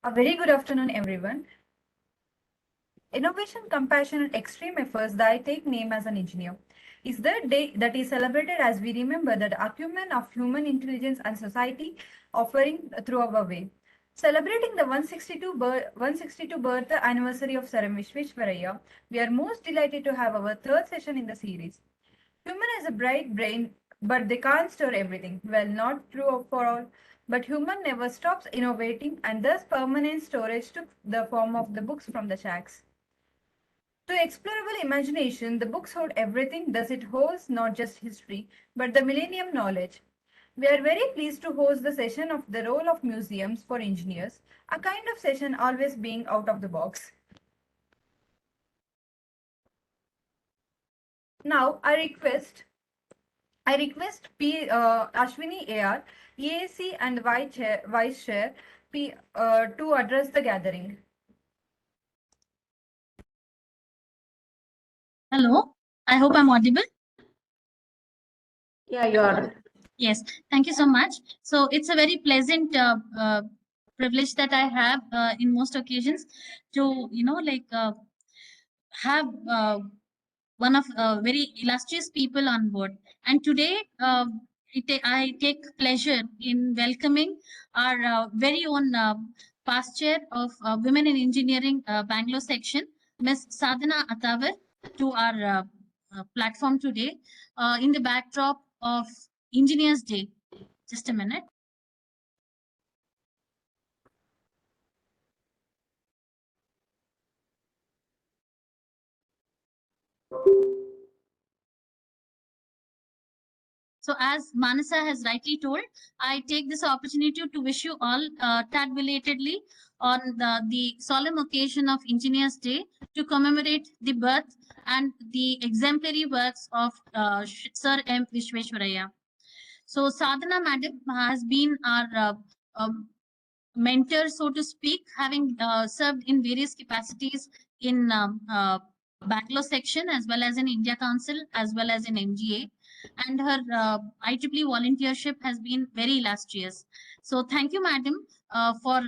A very good afternoon, everyone. Innovation, compassion, and extreme efforts that I take name as an engineer is the day that is celebrated as we remember the acumen of human intelligence and society offering through our way. Celebrating the 162 birth anniversary of Sir Vishweshwaraya, we are most delighted to have our third session in the series. Human has a bright brain, but they can't store everything. Well, not true for all, but human never stops innovating, and thus permanent storage took the form of the books from the shacks. To explorable imagination, the books hold everything, thus it holds not just history, but the millennium knowledge. We are very pleased to host the session of the role of museums for engineers, a kind of session always being out of the box. Now, I request Ashwini AR, EAC and Vice Chair to address the gathering. Hello, I hope I'm audible. Yeah, you are. Yes, thank you so much. So it's a very pleasant privilege that I have in most occasions to, have one of very illustrious people on board. And today, I take pleasure in welcoming our very own past chair of Women in Engineering Bangalore section, Ms. Sadhana Atavar, to our platform today in the backdrop of Engineers Day. Just a minute. So as Manasa has rightly told, I take this opportunity to wish you all tag belatedly on the solemn occasion of Engineers Day to commemorate the birth and the exemplary works of Sir M. Vishweshwaraya. So Sadhana Madam has been our mentor, so to speak, having served in various capacities in Bangalore section as well as in India Council as well as in MGA, and her IEEE volunteership has been very illustrious. So thank you, madam, for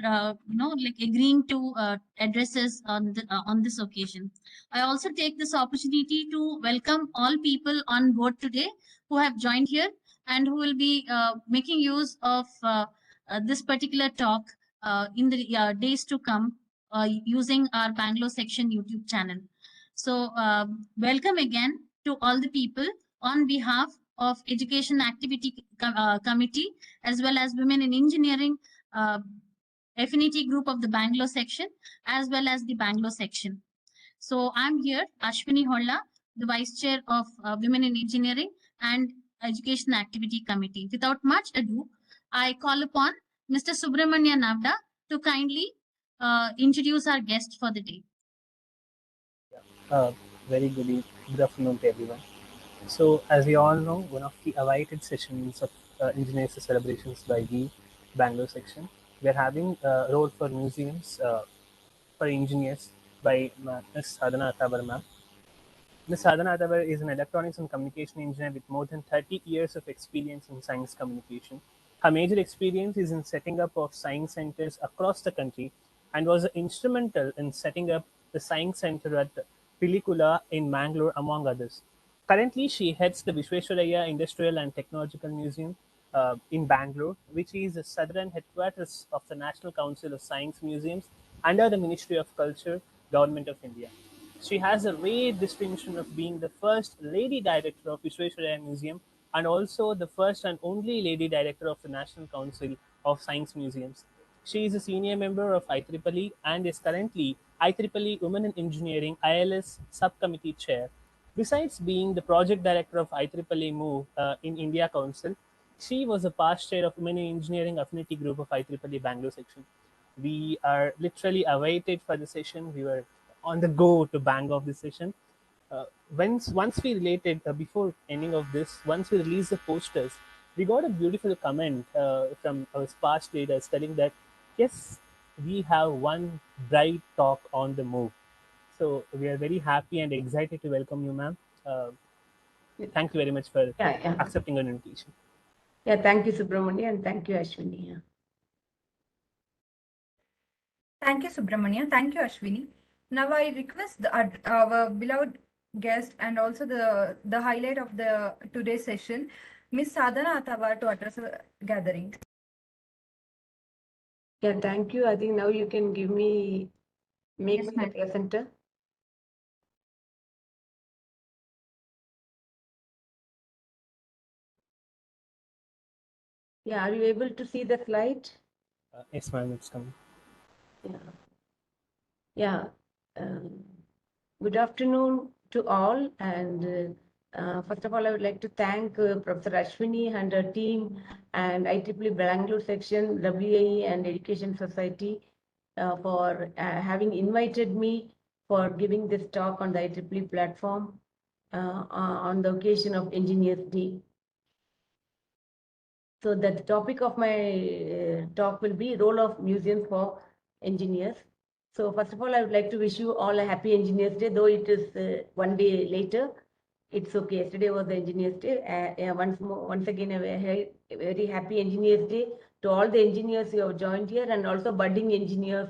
agreeing to address us on this occasion. I also take this opportunity to welcome all people on board today who have joined here and who will be making use of this particular talk in the days to come using our Bangalore section YouTube channel. So welcome again to all the people on behalf of Education Activity Committee as well as Women in Engineering Affinity Group of the Bangalore section as well as the Bangalore section. So I'm here, Ashwini Holla, the Vice Chair of Women in Engineering and Education Activity Committee. Without much ado, I call upon Mr. Subramanya Navda to kindly introduce our guest for the day. Very good afternoon to everyone. So, as we all know, one of the awaited sessions of Engineers celebrations by the Bangalore section, we are having a role for museums for engineers by Ms. Sadhana Atavar ma'am. Ms. Sadhana Atavar is an electronics and communication engineer with more than 30 years of experience in science communication. Her major experience is in setting up of science centers across the country and was instrumental in setting up the science center at Pilikula in Mangalore, among others. Currently, she heads the Vishweshwaraya Industrial and Technological Museum in Bangalore, which is the southern headquarters of the National Council of Science Museums under the Ministry of Culture, Government of India. She has a rare distinction of being the first lady director of Vishweshwaraya Museum and also the first and only lady director of the National Council of Science Museums. She is a senior member of IEEE and is currently IEEE Women in Engineering ILS Subcommittee Chair. Besides being the project director of IEEE MOVE in India Council, she was a past chair of Women in Engineering Affinity Group of IEEE Bangalore section. We are literally awaited for the session. We were on the go to bang off the session. Once we related before ending of this, once we released the posters, we got a beautiful comment from our past leaders telling that yes, we have one bright talk on the move. So we are very happy and excited to welcome you, ma'am. Thank you very much for accepting an invitation. Yeah, thank you, Subramania, and thank you, Ashwini. Thank you, Subramania. Thank you, Ashwini. Now I request our beloved guest and also the highlight of the today's session, Miss Sadhana Athavar, to address the gathering. Yeah, thank you. I think now you can make me Yes, the ma'am. presenter. Yeah, are you able to see the slide? Yes, ma'am, it's coming. Yeah. Yeah. Good afternoon to all. And first of all, I would like to thank Professor Ashwini and her team and IEEE Bangalore section, WAE and Education Society for having invited me for giving this talk on the IEEE platform on the occasion of Engineers Day. So the topic of my talk will be role of museums for engineers. So first of all, I would like to wish you all a happy Engineers Day, though it is one day later. It's okay. Yesterday was the Engineers Day. Once again, a very happy Engineers Day to all the engineers who have joined here and also budding engineers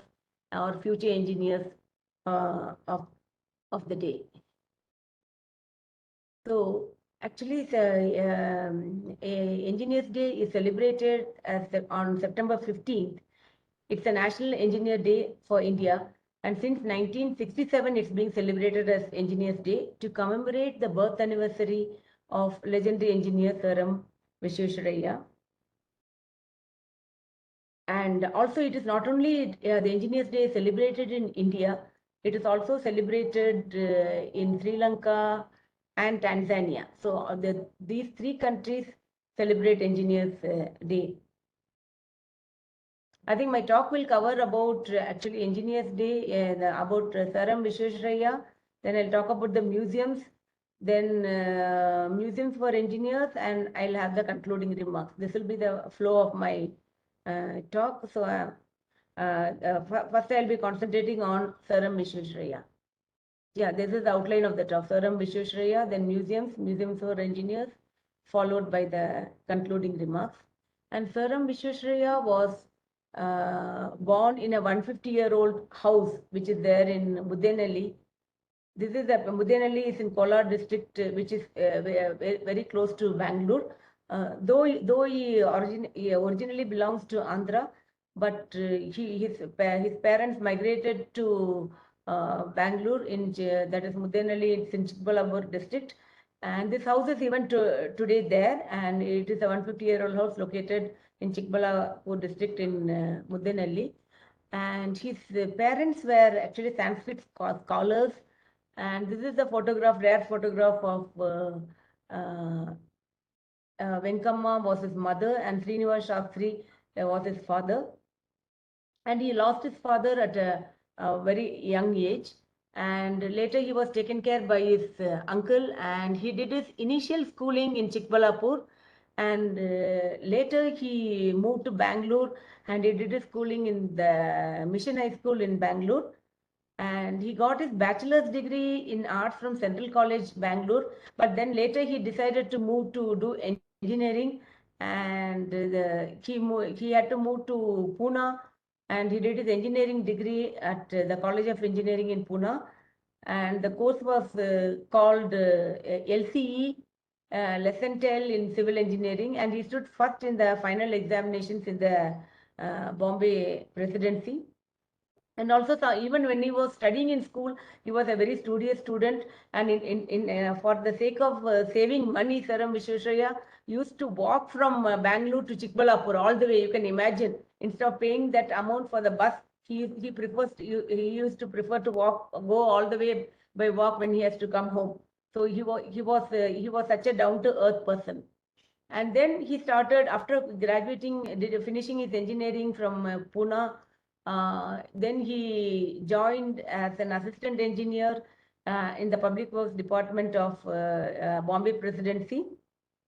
or future engineers of the day. So actually, Engineers Day is celebrated on September 15th. It's a National Engineer Day for India. And since 1967, it's being celebrated as Engineers Day to commemorate the birth anniversary of legendary engineer Sir M. Visvesvaraya. And also, it is not only the Engineers Day is celebrated in India, it is also celebrated in Sri Lanka and Tanzania. So these three countries celebrate Engineers Day. I think my talk will cover about actually Engineers Day and about Sir M. Visvesvaraya. Then I'll talk about the museums, then museums for engineers, and I'll have the concluding remarks. This will be the flow of my talk. So first I'll be concentrating on Sir M. Visvesvaraya. Yeah, this is the outline of the talk. Sir M. Visvesvaraya, then museums for engineers, followed by the concluding remarks. And Sir M. Visvesvaraya was born in a 150-year-old house, which is there in Mudenelli. This is Mudenelli is in Kolar district, which is very close to Bangalore. Though he originally belongs to Andhra, but his parents migrated to Bangalore that is Mudenelli. It's in Chikbalapur district, and this house is even today there, and it is a 150-year-old house located in Chikbalapur district in Mudenelli. And his parents were actually Sanskrit scholars. And this is the rare photograph of Venkamma was his mother and Srinivas Shastri was his father. And he lost his father at a very young age. And later he was taken care by his uncle, and he did his initial schooling in Chikbalapur. And later he moved to Bangalore and he did his schooling in the Mission High School in Bangalore. And he got his bachelor's degree in arts from Central College, Bangalore. But then later he decided to move to do engineering, and he had to move to Pune, and he did his engineering degree at the College of Engineering in Pune. And the course was called LCE, Lesson 10 in Civil Engineering, and he stood first in the final examinations in the Bombay Presidency. And also, even when he was studying in school, he was a very studious student. And for the sake of saving money, Sir M. Visvesvaraya used to walk from Bangalore to Chikbalapur all the way. You can imagine, instead of paying that amount for the bus, he used to prefer to go all the way by walk when he has to come home. So he was such a down to earth person. And then he started, after finishing his engineering from Pune. Then he joined as an assistant engineer in the Public Works Department of Bombay Presidency.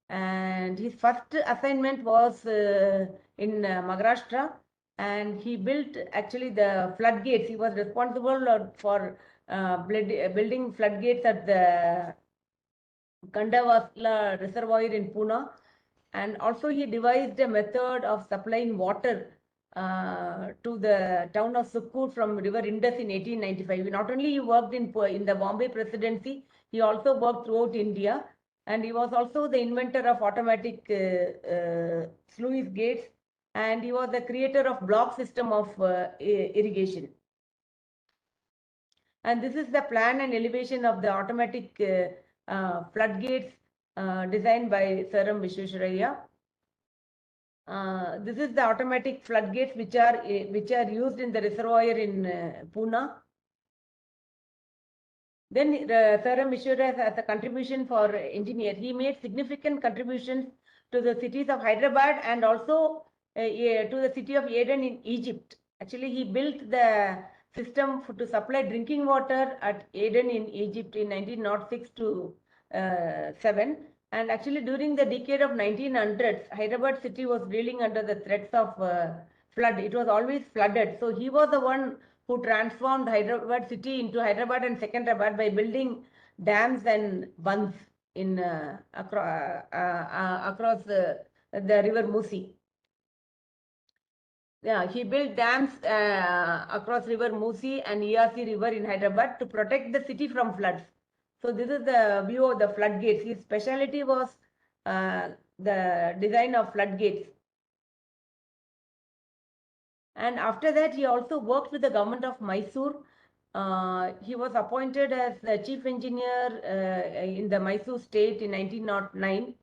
And his first assignment was in Maharashtra, and he built actually the floodgates. He was responsible for building floodgates at the Kandavasla Reservoir in Pune. And also he devised a method of supplying water to the town of Sukkur from River Indus in 1895. Not only he worked in the Bombay Presidency, he also worked throughout India, and he was also the inventor of automatic sluice gates, and he was the creator of block system of irrigation. And this is the plan and elevation of the automatic floodgates designed by Sir M. Visvesvaraya. This is the automatic floodgates which are used in the reservoir in Pune. Then Sir M. Visvesvaraya as a contribution for engineer, he made significant contributions to the cities of Hyderabad and also to the city of Aden in Egypt. Actually, he built the system to supply drinking water at Aden in Egypt in 1906 to 7. And actually, during the decade of 1900s, Hyderabad city was reeling under the threats of flood. It was always flooded. So he was the one who transformed Hyderabad city into Hyderabad and Secunderabad by building dams and bunds in across the river Musi. Yeah, he built dams across river Musi and Easi river in Hyderabad to protect the city from floods. So this is the view of the floodgates. His specialty was the design of floodgates. And after that, he also worked with the government of Mysore. He was appointed as the chief engineer in the Mysore state in 1909.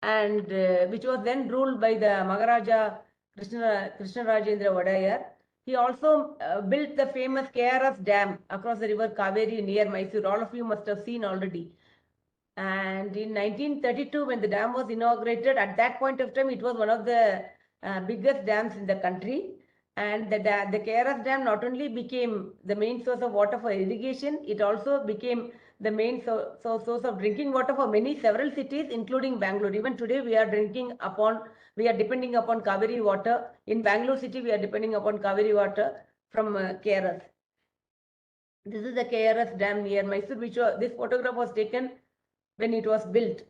And which was then ruled by the Maharaja Krishnarajendra Wadayar. He also built the famous KRS Dam across the river Kaveri near Mysore. All of you must have seen already. And in 1932, when the dam was inaugurated, at that point of time, it was one of the biggest dams in the country. And the KRS Dam not only became the main source of water for irrigation, it also became the main source of drinking water for several cities, including Bangalore. Even today, we are depending upon Kaveri water. In Bangalore city, we are depending upon Kaveri water from KRS. This is the KRS Dam near Mysore, this photograph was taken when it was built.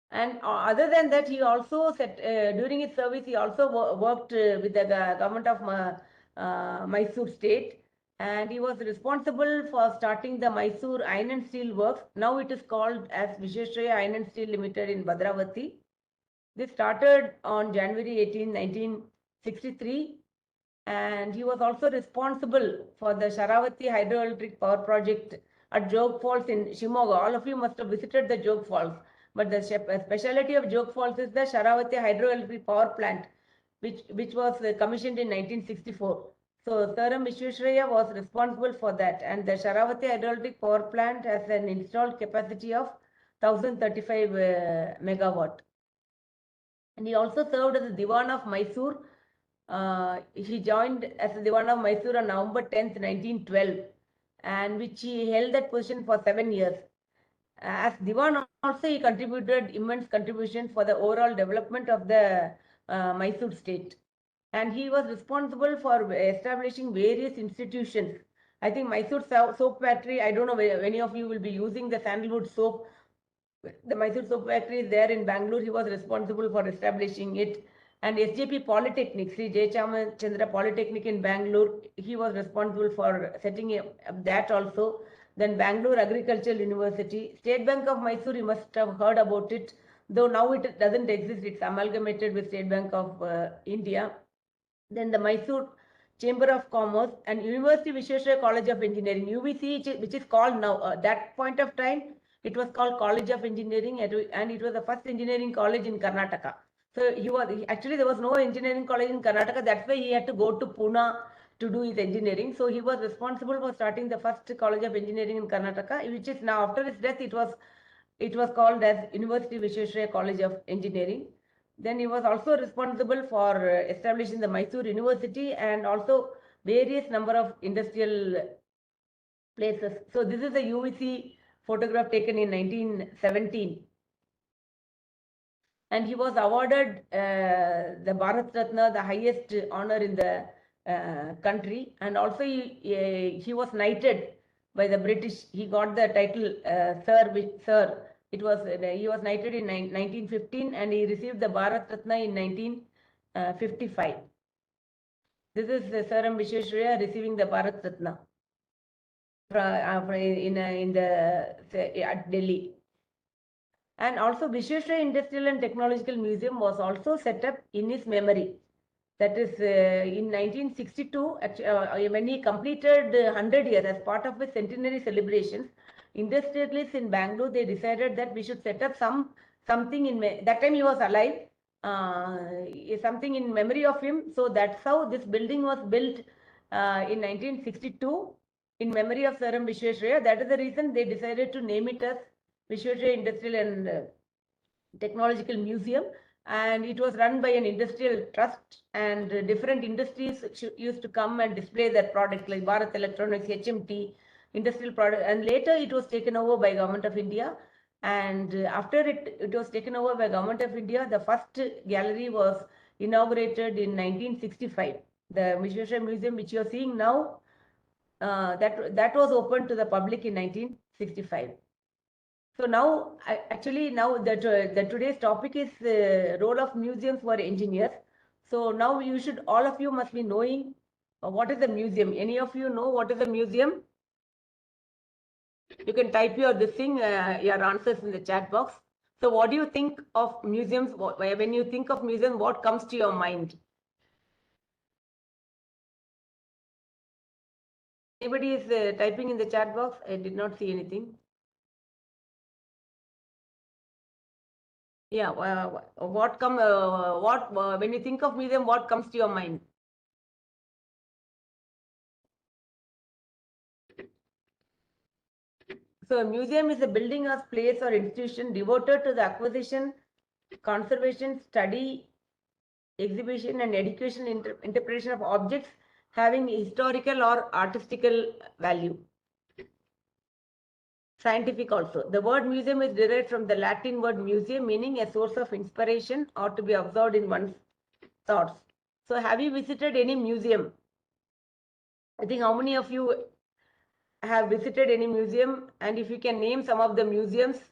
And other than that, he also during his service, he also worked with the government of Mysore state. And he was responsible for starting the Mysore Iron and Steel Works. Now it is called as Visvesvaraya Iron and Steel Limited in Bhadravati. This started on January 18, 1963. And he was also responsible for the Sharavati Hydroelectric Power Project at Jog Falls in Shimoga. All of you must have visited the Jog Falls. But the specialty of Jog Falls is the Sharavati Hydroelectric Power Plant, which was commissioned in 1964. So Sir M. Visvesvaraya was responsible for that. And the Sharavati Hydroelectric Power Plant has an installed capacity of 1035 megawatt. And he also served as the Diwan of Mysore. He joined as the Diwan of Mysore on November 10th, 1912, and which he held that position for 7 years. As Diwan also, he contributed immense contributions for the overall development of the Mysore state. And he was responsible for establishing various institutions. I think Mysore soap factory, I don't know whether any of you will be using the sandalwood soap. The Mysore soap factory is there in Bangalore. He was responsible for establishing it. And SJP Polytechnic, Sri Jayachandra Polytechnic in Bangalore, he was responsible for setting up that also. Then Bangalore Agricultural University, State Bank of Mysore, you must have heard about it, though now it doesn't exist. It's amalgamated with State Bank of India. Then the Mysore Chamber of Commerce and University Visvesvaraya College of Engineering, UVC, which is called now. At that point of time, it was called College of Engineering, and it was the first engineering college in Karnataka. So actually there was no engineering college in Karnataka. That's why he had to go to Pune to do his engineering. So he was responsible for starting the first College of Engineering in Karnataka, which is now, after his death, it was called as University Visvesvaraya College of Engineering. Then he was also responsible for establishing the Mysore University and also various number of industrial places. So this is a UVC photograph taken in 1917. And he was awarded the Bharat Ratna, the highest honor in the country. And also he was knighted by the British. He got the title Sir He was knighted in 1915 and he received the Bharat Ratna in 1955. This is Sir M. Visvesvaraya receiving the Bharat Ratna at Delhi. And also Visvesvaraya Industrial and Technological Museum was also set up in his memory. That is in 1962, when he completed 100 years as part of his centenary celebrations, industrialists in Bangalore, they decided that we should set up something in, that time he was alive, something in memory of him. So that's how this building was built in 1962 in memory of Sir M. Visvesvaraya. That is the reason they decided to name it as Visvesvaraya Industrial and Technological Museum. And it was run by an industrial trust, and different industries used to come and display their products like Bharat Electronics, HMT, industrial product. And later it was taken over by Government of India. And after it was taken over by Government of India, the first gallery was inaugurated in 1965. The Visvesvaraya Museum, which you are seeing now, that was opened to the public in 1965. So now, actually, now that today's topic is role of museums for engineers. So now all of you must be knowing what is a museum. Any of you know what is a museum? You can type your answers in the chat box. So what do you think of museums? When you think of museums, what comes to your mind? Anybody is typing in the chat box? I did not see anything. Yeah, when you think of museum, what comes to your mind? So a museum is a building or place or institution devoted to the acquisition, conservation, study, exhibition and education interpretation of objects having historical or artistical value. Scientific also. The word museum is derived from the Latin word museum, meaning a source of inspiration or to be absorbed in one's thoughts. So have you visited any museum? I think how many of you have visited any museum, and if you can name some of the museums?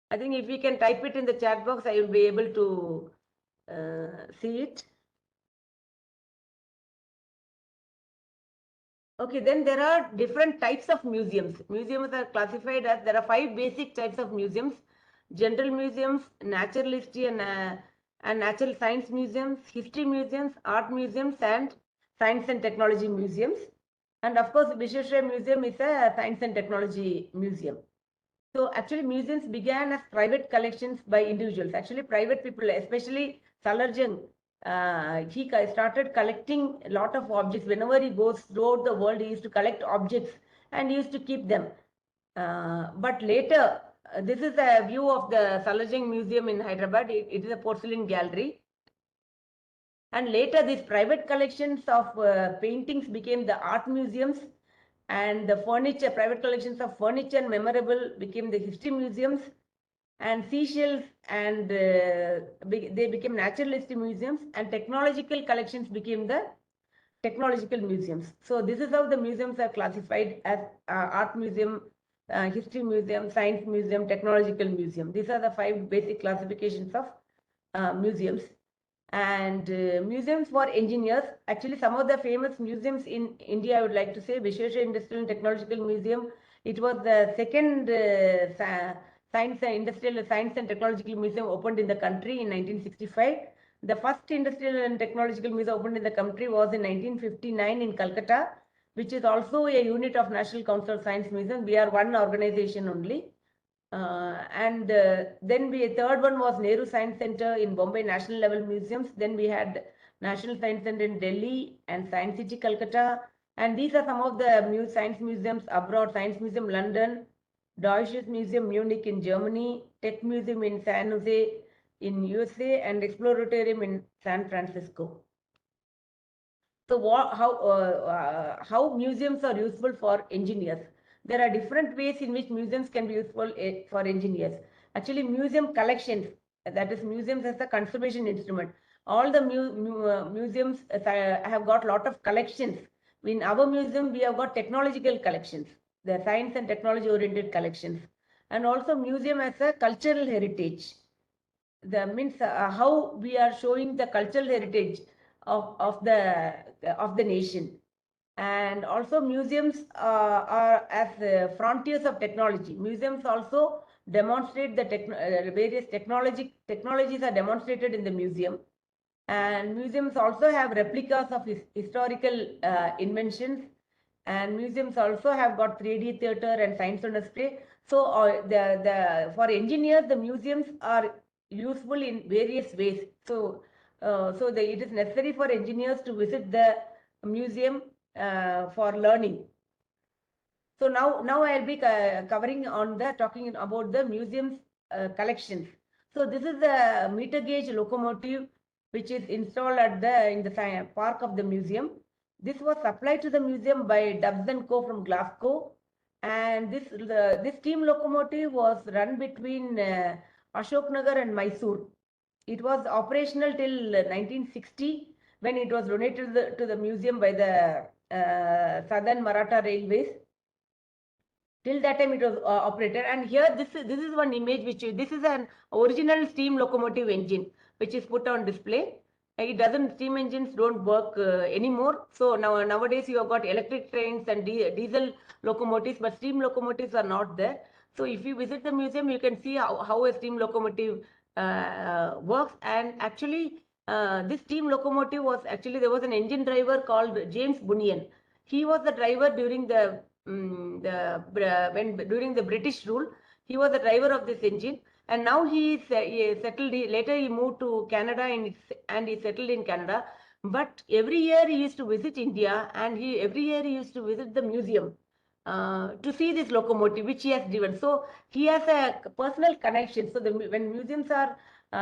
I think if you can type it in the chat box, I will be able to see it. Okay, then there are different types of museums. Museums are classified as, there are 5 basic types of museums: general museums, natural history and natural science museums, history museums, art museums, and science and technology museums. And of course, Visvesvaraya Museum is a science and technology museum. So actually museums began as private collections by individuals. Actually private people, especially Salarjung, he started collecting a lot of objects. Whenever he goes throughout the world, he used to collect objects and he used to keep them. But later, this is a view of the Salarjung Museum in Hyderabad. It is a porcelain gallery. And later these private collections of paintings became the art museums, and the furniture, private collections of furniture and memorable became the history museums, and seashells and they became natural history museums, and technological collections became the technological museums. So this is how the museums are classified as art museum, history museum, science museum, technological museum. These are the 5 basic classifications of museums. And museums for engineers, actually some of the famous museums in India, I would like to say Visvesvaraya Industrial and Technological Museum. It was the second science and technological museum opened in the country in 1965. The first industrial and technological museum opened in the country was in 1959 in Calcutta, which is also a unit of National Council of Science Museum. We are one organization only. Then third one was Nehru Science Center in Bombay, National Level Museums. Then we had National Science Center in Delhi and Science City, Calcutta. And these are some of the science museums abroad: Science Museum, London, Deutsches Museum, Munich in Germany, Tech Museum in San Jose in USA, and Exploratorium in San Francisco. So how museums are useful for engineers? There are different ways in which museums can be useful for engineers. Actually, museum collections, that is museums as a conservation instrument. All the museums have got a lot of collections. In our museum, we have got technological collections, the science and technology oriented collections. and also museum as a cultural heritage. The means how we are showing the cultural heritage of the nation. And also museums are as frontiers of technology. Museums also demonstrate the various technologies are demonstrated in the museum. And museums also have replicas of historical inventions. And museums also have got 3D theater and science on display. So for engineers, the museums are useful in various ways. So it is necessary for engineers to visit the museum for learning. So now I'll be talking about the museum's collections. So this is the meter gauge locomotive which is installed in the park of the museum. This was supplied to the museum by Dubs & Co from Glasgow, and this steam locomotive was run between Ashok Nagar and Mysore. It was operational till 1960 when it was donated to the museum by the Southern Maratha Railways. Till that time it was operated, and here this is one image this is an original steam locomotive engine which is put on display. Steam engines don't work anymore. So nowadays you have got electric trains and diesel locomotives, but steam locomotives are not there. So if you visit the museum, you can see how a steam locomotive works. And actually this steam locomotive there was an engine driver called James Bunyan. He was the driver during during the British rule. He was the driver of this engine, and now he settled. Later he moved to Canada and he settled in Canada. But every year he used to visit India, and every year he used to visit the museum to see this locomotive which he has driven. So he has a personal connection. So when museums are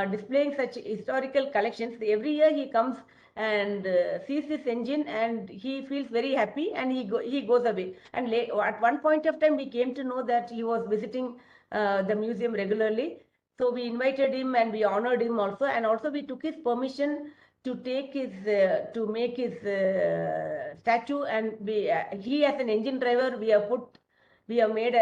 displaying such historical collections, every year he comes and sees this engine, and he feels very happy, and he goes away. And at one point of time we came to know that he was visiting the museum regularly. So we invited him and we honored him also, and also we took his permission to take his to make his statue. And he, as an engine driver, we have made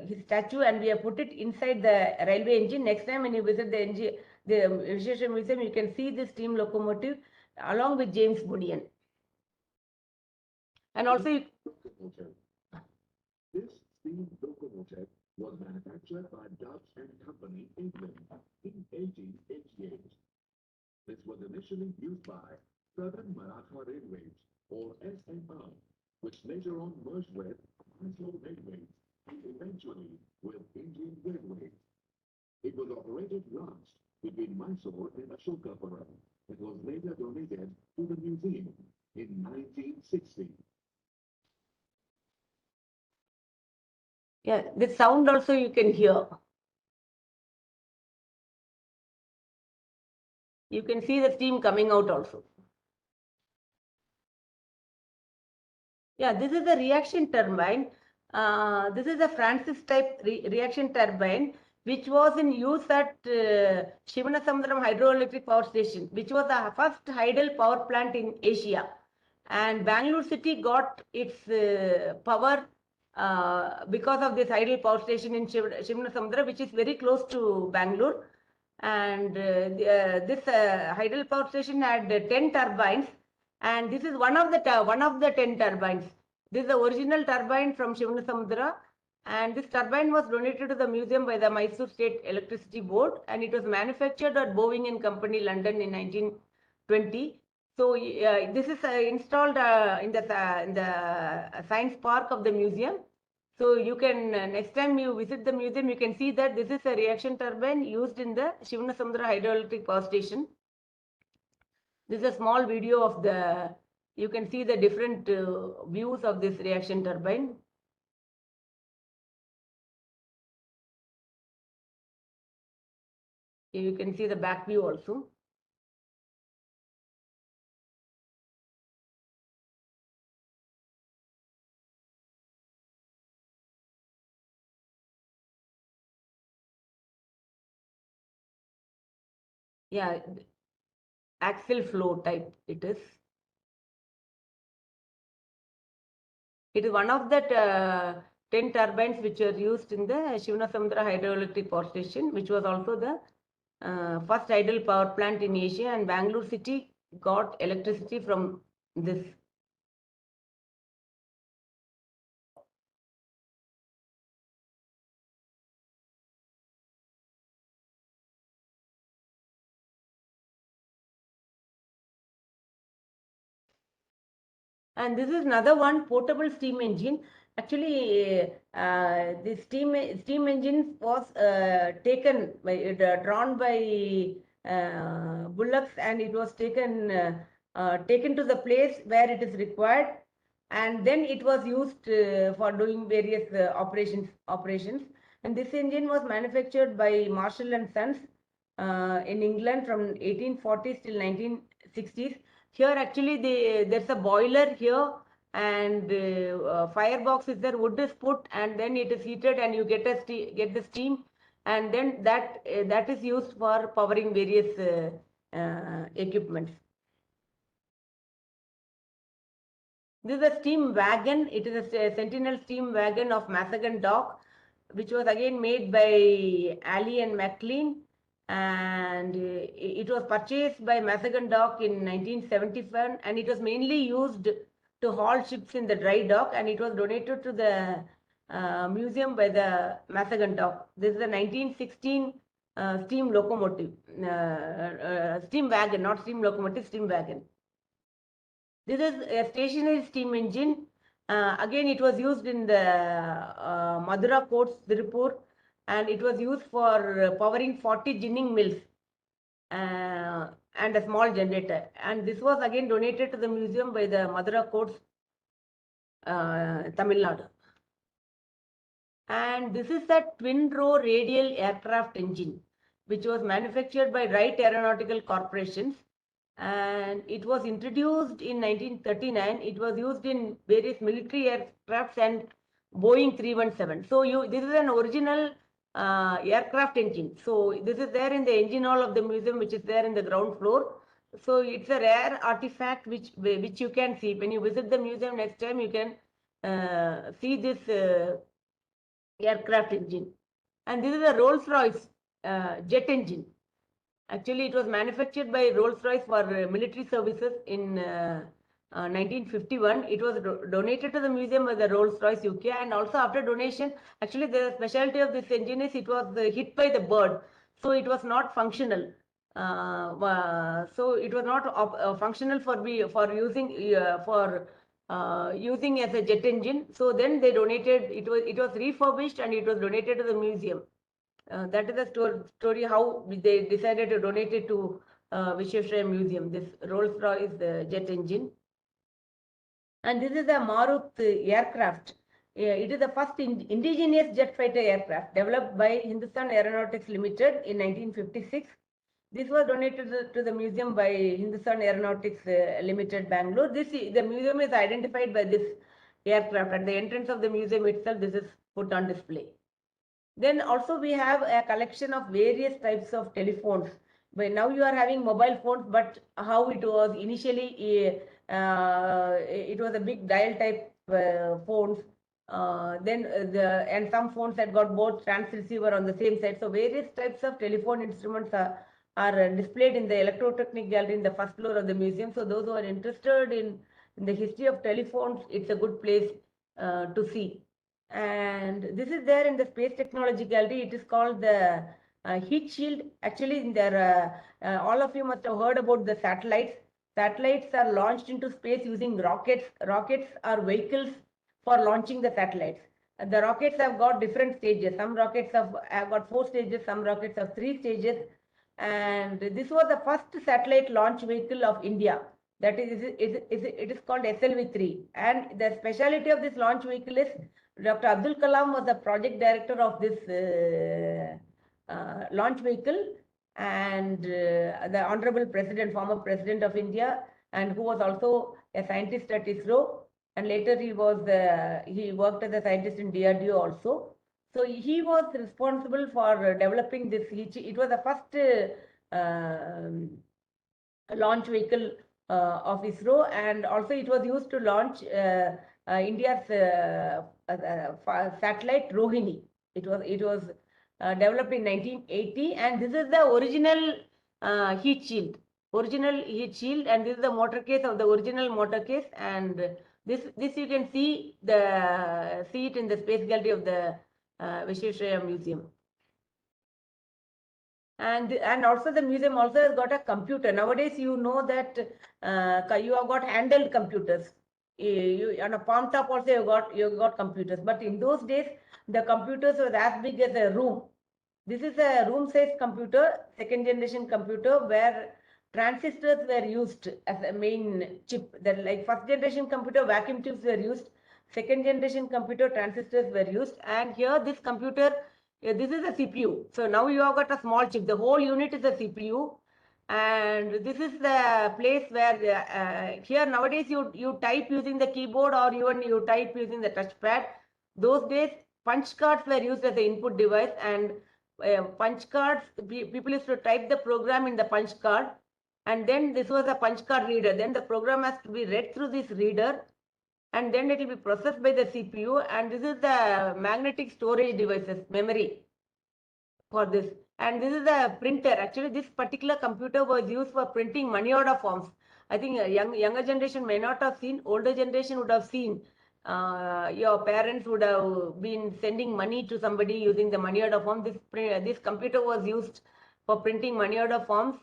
his statue, and we have put it inside the railway engine. Next time when you visit the Vishesha Museum, you can see this steam locomotive along with James Bunyan. And also this steam locomotive was manufactured by Dubs and Company, England, in 1888. This was initially used by Southern Maratha Railways, or SMR, which later on merged with Mysore Railways and eventually with Indian Railways. It was operated last between Mysore and Ashokapuram. It was later donated to the museum in 1960. Yeah, the sound also you can hear. You can see the steam coming out also. Yeah, this is a reaction turbine. This is a Francis type reaction turbine, which was in use at Shivanasamudram Hydroelectric Power Station, which was the first tidal power plant in Asia. And Bangalore city got its power because of this tidal power station in Shivanasamudram, which is very close to Bangalore. And this tidal power station had 10 turbines, and this is one of the 10 turbines. This is the original turbine from Shivanasamudra, and this turbine was donated to the museum by the Mysore State Electricity Board, and it was manufactured at Boeing and Company, London, in 1920. So this is installed in the science park of the museum. So you can, next time you visit the museum, you can see that this is a reaction turbine used in the Shivanasamudra Hydroelectric Power Station. This is a small video of you can see the different views of this reaction turbine. You can see the back view also. Yeah, axial flow type it is. It is one of the 10 turbines which were used in the Shivanasamudra hydroelectric power station, which was also the first tidal power plant in Asia, and Bangalore city got electricity from this. And this is another one, portable steam engine. Actually, the steam engine was taken by drawn by bullocks, and it was taken to the place where it is required, and then it was used for doing various operations. And this engine was manufactured by Marshall and Sons in England from 1840s till 1960s. Here actually there's a boiler here, and firebox is there, wood is put, and then it is heated, and you get the steam, and then that is used for powering various equipments. This is a steam wagon. It is a Sentinel steam wagon of Mazagon Dock, which was again made by Alley and McLean, and it was purchased by Mazagon Dock in 1971, and it was mainly used to haul ships in the dry dock, and it was donated to the museum by the Mazagon Dock. This is a 1916 steam locomotive, steam wagon, not steam locomotive, steam wagon. This is a stationary steam engine. Again, it was used in the Madura courts, Tirupur, and it was used for powering 40 ginning mills and a small generator. And this was again donated to the museum by the Madura courts, Tamil Nadu. And this is the twin-row radial aircraft engine, which was manufactured by Wright Aeronautical Corporations, and it was introduced in 1939. It was used in various military aircrafts and Boeing 317. So this is an original aircraft engine. So this is there in the engine hall of the museum, which is there in the ground floor. So it's a rare artifact which you can see. When you visit the museum next time, you can see this aircraft engine. And this is a Rolls-Royce jet engine. Actually, it was manufactured by Rolls-Royce for military services in 1951. It was donated to the museum by the Rolls-Royce UK, and also after donation, actually the specialty of this engine is it was hit by the bird, so it was not functional. So it was not functional for using using as a jet engine. So then they donated. It was refurbished and it was donated to the museum. That is the story how they decided to donate it to Visvesvaraya Museum, this Rolls-Royce jet engine. And this is a Marut aircraft. It is the first indigenous jet fighter aircraft developed by Hindustan Aeronautics Limited in 1956. This was donated to the museum by Hindustan Aeronautics Limited, Bangalore. The museum is identified by this aircraft. At the entrance of the museum itself, this is put on display. Then also we have a collection of various types of telephones. But now you are having mobile phones, but how it was initially, it was a big dial type phones. And some phones had got both transceiver on the same side. So various types of telephone instruments are displayed in the Electrotechnic Gallery in the first floor of the museum. So those who are interested in the history of telephones, it's a good place to see. And this is there in the Space Technology Gallery. It is called the heat shield. Actually, all of you must have heard about the satellites. Satellites are launched into space using rockets. Rockets are vehicles for launching the satellites. The rockets have got different stages. Some rockets have got 4 stages, some rockets have 3 stages. And this was the first satellite launch vehicle of India. That is, it is called SLV-3. And the speciality of this launch vehicle is Dr. Abdul Kalam was the project director of this launch vehicle, and the Honorable President, former President of India, and who was also a scientist at ISRO, and later he worked as a scientist in DRDO also. So he was responsible for developing this. It was the first launch vehicle of ISRO, and also it was used to launch India's satellite Rohini. It was developed in 1980, and this is the original heat shield. And this is the motor case of the original motor case, and this you can see it in the space gallery of the Visvesvaraya Museum. And also the museum also has got a computer. Nowadays, you know that you have got handheld computers. You on a palm top also you got computers. But in those days, the computers was as big as a room. This is a room-sized computer, second generation computer, where transistors were used as a main chip. That like first generation computer, vacuum tubes were used. Second generation computer, transistors were used. And here this computer, this is a CPU. So now you have got a small chip. The whole unit is a CPU. And this is the place where here nowadays you type using the keyboard, or even you type using the touchpad. Those days punch cards were used as the input device, and punch cards, people used to type the program in the punch card, and then this was a punch card reader. Then the program has to be read through this reader, and then it will be processed by the CPU, and this is the magnetic storage devices, memory for this. And this is a printer. Actually, this particular computer was used for printing money order forms. I think younger generation may not have seen, older generation would have seen. Your parents would have been sending money to somebody using the money order form. This computer was used for printing money order forms.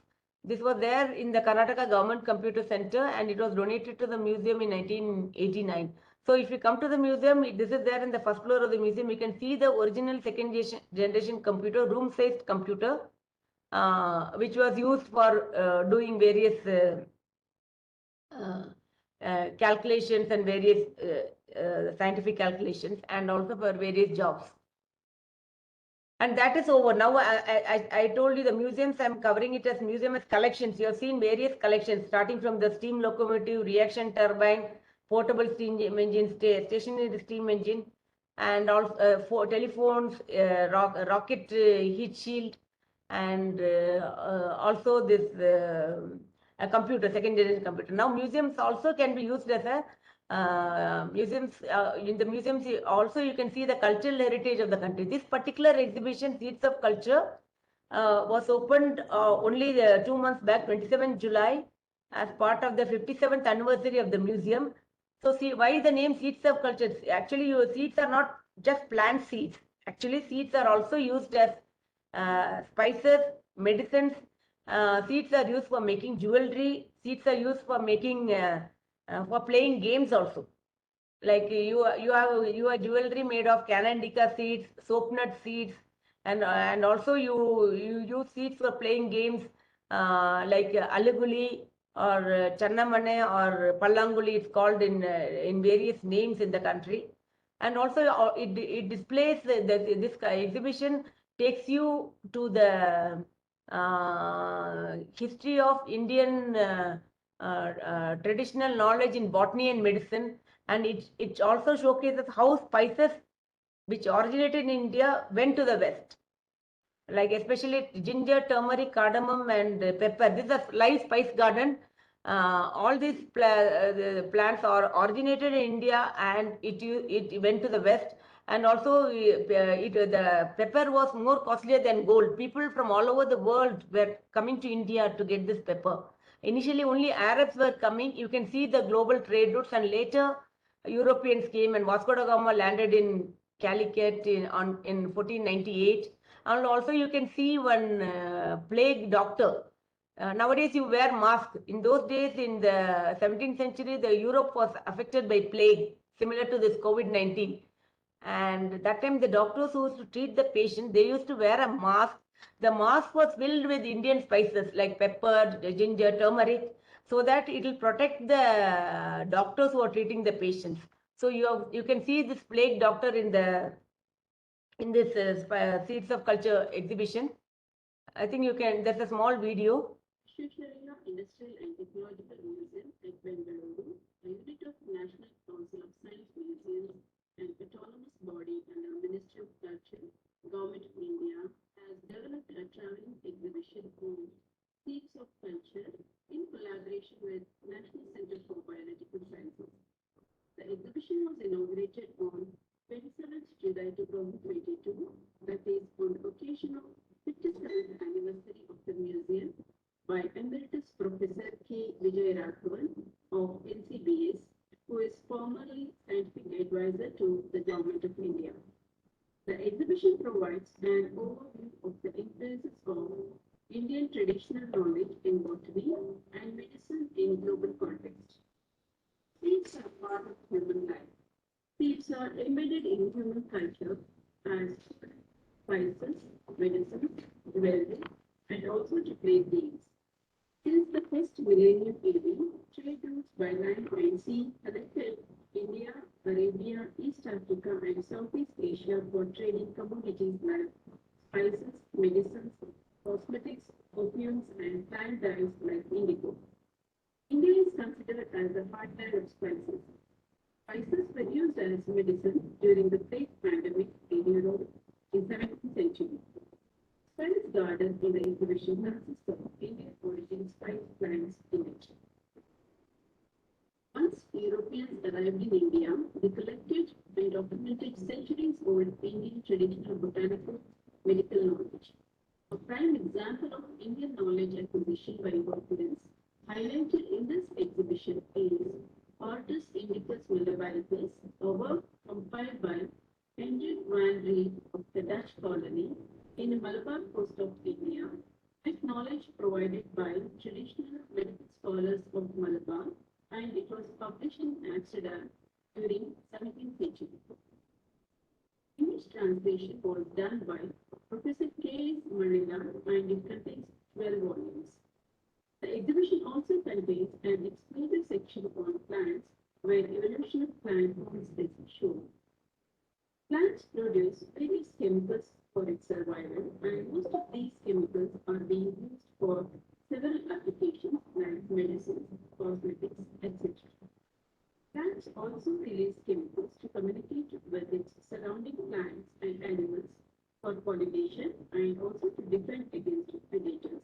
This was there in the Karnataka Government Computer Center, and it was donated to the museum in 1989. So if you come to the museum, this is there in the first floor of the museum. You can see the original second generation computer, room-sized computer, which was used for doing various calculations and various scientific calculations, and also for various jobs. And that is over. Now I told you the museums, I'm covering it as museum as collections. You have seen various collections starting from the steam locomotive, reaction turbine, portable steam engine, stationary steam engine, and also for telephones, rocket heat shield, and also this a computer, second generation computer. Now museums also can be used as a museums. In the museums also you can see the cultural heritage of the country. This particular exhibition, Seeds of Culture, was opened only 2 months back, 27 July, as part of the 57th anniversary of the museum. So see why the name Seeds of Culture. Actually, your seeds are not just plant seeds. Actually, seeds are also used as spices, medicines. Seeds are used for making jewelry. Seeds are used for making for playing games also. Like you have jewelry made of canandica seeds, soap nut seeds, and also you use seeds for playing games like aliguli or channamane or pallanguli. It's called in various names in the country. And also it displays this exhibition takes you to the history of Indian traditional knowledge in botany and medicine, and it also showcases how spices which originated in India went to the West, like especially ginger, turmeric, cardamom, and pepper. This is a live spice garden. All these plants are originated in India, and it went to the West. And also, the pepper was more costlier than gold. People from all over the world were coming to India to get this pepper. Initially, only Arabs were coming. You can see the global trade routes, and later Europeans came, and Vasco da Gama landed in Calicut in 1498. And also, you can see one plague doctor. Nowadays, you wear mask. In those days, in the 17th century, the Europe was affected by plague, similar to this COVID-19. And that time, the doctors who used to treat the patient, they used to wear a mask. The mask was filled with Indian spices like pepper, ginger, turmeric, so that it will protect the doctors who are treating the patients. So you can see this plague doctor in this Seeds of Culture exhibition. I think you can. There's a small video. Visvesvaraya Industrial and Technological Museum at Bengaluru, a unit of National Council of Science Museums, an autonomous body under Ministry of Culture, Government of India, has developed a traveling exhibition called Seeds of Culture in collaboration with National Center for Biological Sciences. The exhibition was inaugurated on by Emeritus Professor K. Vijay Raghavan of NCBS, who is formerly scientific advisor to the Government of India. The exhibition provides an overview of the influences of Indian traditional knowledge in botany and medicine in global context. Seeds are part of human life. Seeds are embedded in human culture as spices, medicines, jewelry, and also to play games. Since the first millennium AD, trade routes by land and sea connected India, Arabia, East Africa, and Southeast Asia for trading commodities like spices, medicines, cosmetics, perfumes, and plant dyes like indigo. India is considered as the heartland of spices. Spices were used as medicine during the plague pandemic in Europe in 17th century. Spice garden in the exhibition consists of Indian origin spice plants in it. Once Europeans arrived in India, they collected and documented centuries-old Indian traditional botanical medical knowledge. A prime example of Indian knowledge acquisition by Europeans highlighted in this exhibition is Hortus Indicus Malabaricus, a work compiled by Hendrik van Rijn of the Dutch colony in the Malabar coast of India, with knowledge provided by traditional medical scholars of Malabar, and it was published in Amsterdam during 17th century. English translation was done by Professor K. S. Manila, and it contains 12 volumes. The exhibition also contains an exclusive section on plants, where evolution of plant forms is shown. Plants produce various chemicals for its survival, and most of these chemicals are being used for several applications like medicine, cosmetics, etc. Plants also release chemicals to communicate with its surrounding plants and animals for pollination and also to defend against predators.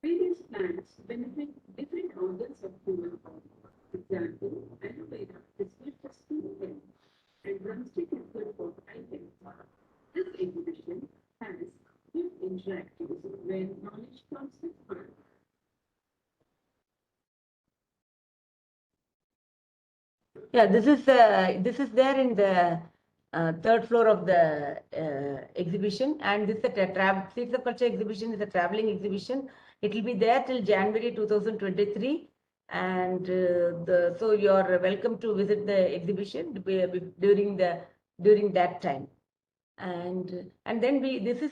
Various plants benefit different organs of human body. For example, aloe vera is good for skin health and drumstick is good for eye health. This exhibition has few interactives where knowledge comes with fun. Yeah, this is there in the third floor of the exhibition, and this is a Seeds of Culture exhibition is a traveling exhibition. It will be there till January 2023, and so you are welcome to visit the exhibition during that time. And then this is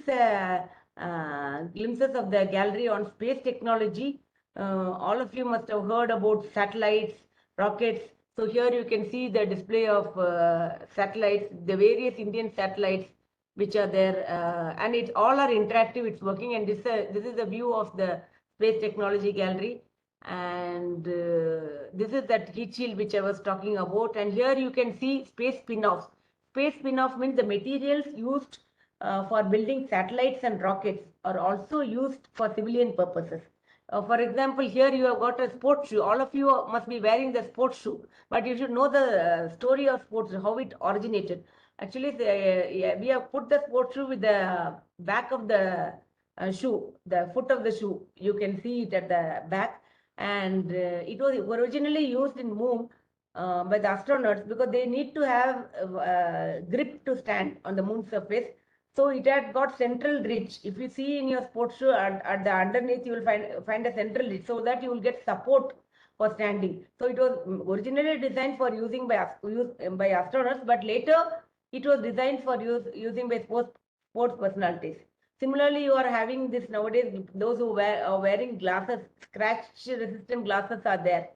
glimpses of the gallery on space technology. All of you must have heard about satellites, rockets. So here you can see the display of satellites, the various Indian satellites which are there, and all are interactive. It's working, and this is a view of the space technology gallery, and this is that heat shield which I was talking about. And here you can see space spin-offs. Space spin-off means the materials used for building satellites and rockets are also used for civilian purposes. For example, here you have got a sports shoe. All of you must be wearing the sports shoe, but you should know the story of sports shoe, how it originated. Actually, we have put the sports shoe with the back of the shoe, the foot of the shoe. You can see it at the back, and it was originally used in moon by the astronauts because they need to have grip to stand on the moon surface. So it had got central ridge. If you see in your sports shoe at the underneath, you will find a central ridge, so that you will get support for standing. So it was originally designed for using by astronauts, but later it was designed for using by sports personalities. Similarly, you are having this nowadays. Those who are wearing glasses, scratch-resistant glasses are there.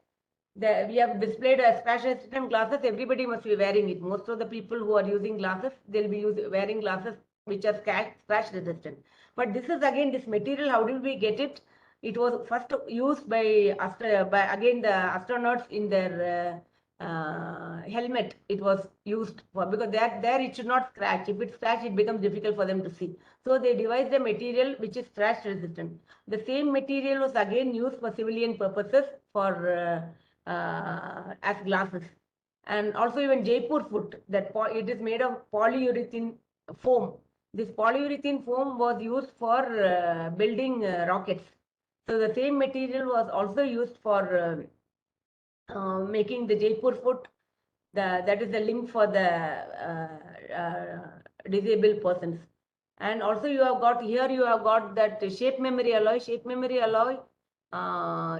We have displayed a scratch-resistant glasses. Everybody must be wearing it. Most of the people who are using glasses, they'll be wearing glasses which are scratch-resistant. But this is again this material. How did we get it? It was first used by again the astronauts in their helmet. It was used for, because there it should not scratch. If it scratch, it becomes difficult for them to see. So they devised a material which is scratch resistant. The same material was again used for civilian purposes for as glasses. And also even Jaipur foot, that it is made of polyurethane foam. This polyurethane foam was used for building rockets. So the same material was also used for making the Jaipur Foot. That is the link for the disabled persons. And also you have got here, you have got that shape memory alloy. Shape memory alloy,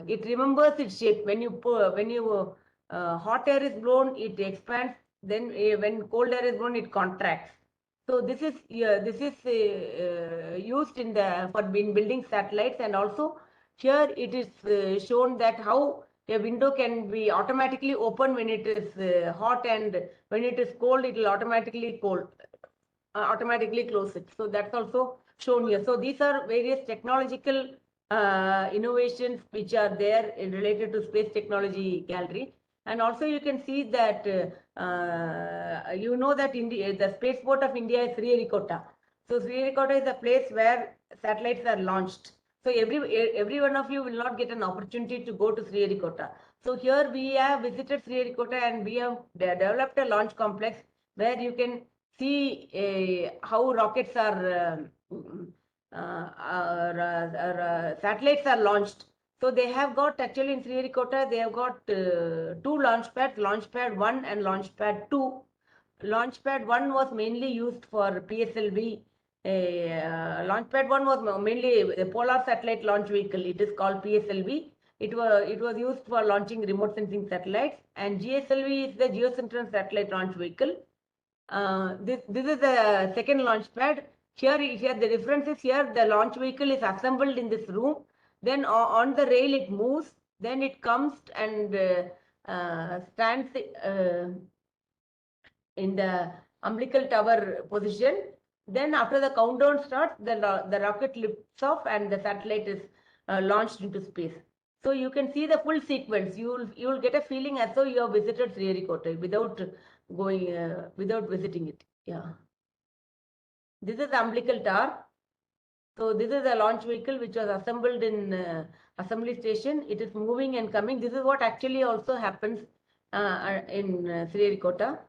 it remembers its shape. When you hot air is blown, it expands. Then when cold air is blown, it contracts. So this is used in building satellites, and also here it is shown that how a window can be automatically open when it is hot, and when it is cold, it will automatically automatically close it. So that's also shown here. So these are various technological innovations which are there related to space technology gallery. And also you can see that you know that the spaceport of India is Sriharikota. So Sriharikota is a place where satellites are launched. So every one of you will not get an opportunity to go to Sriharikota. So here we have visited Sriharikota, and we have developed a launch complex where you can see how rockets satellites are launched. So they have got, actually in Sriharikota, they have got two launch pads, Launch Pad 1 and Launch Pad 2. Launch Pad 1 was mainly used for PSLV. Launch Pad 1 was mainly the Polar Satellite Launch Vehicle. It is called PSLV. It was used for launching remote sensing satellites. And GSLV is the Geosynchronous Satellite Launch Vehicle. This is the second launch pad. Here the difference is, here the launch vehicle is assembled in this room. Then on the rail it moves. Then it comes and stands in the umbilical tower position. Then after the countdown starts, the rocket lifts off and the satellite is launched into space. So you can see the full sequence. You will get a feeling as though you have visited Sriharikota without visiting it. Yeah. This is the umbilical tower. So this is a launch vehicle which was assembled in assembly station. It is moving and coming. This is what actually also happens in Sriharikota.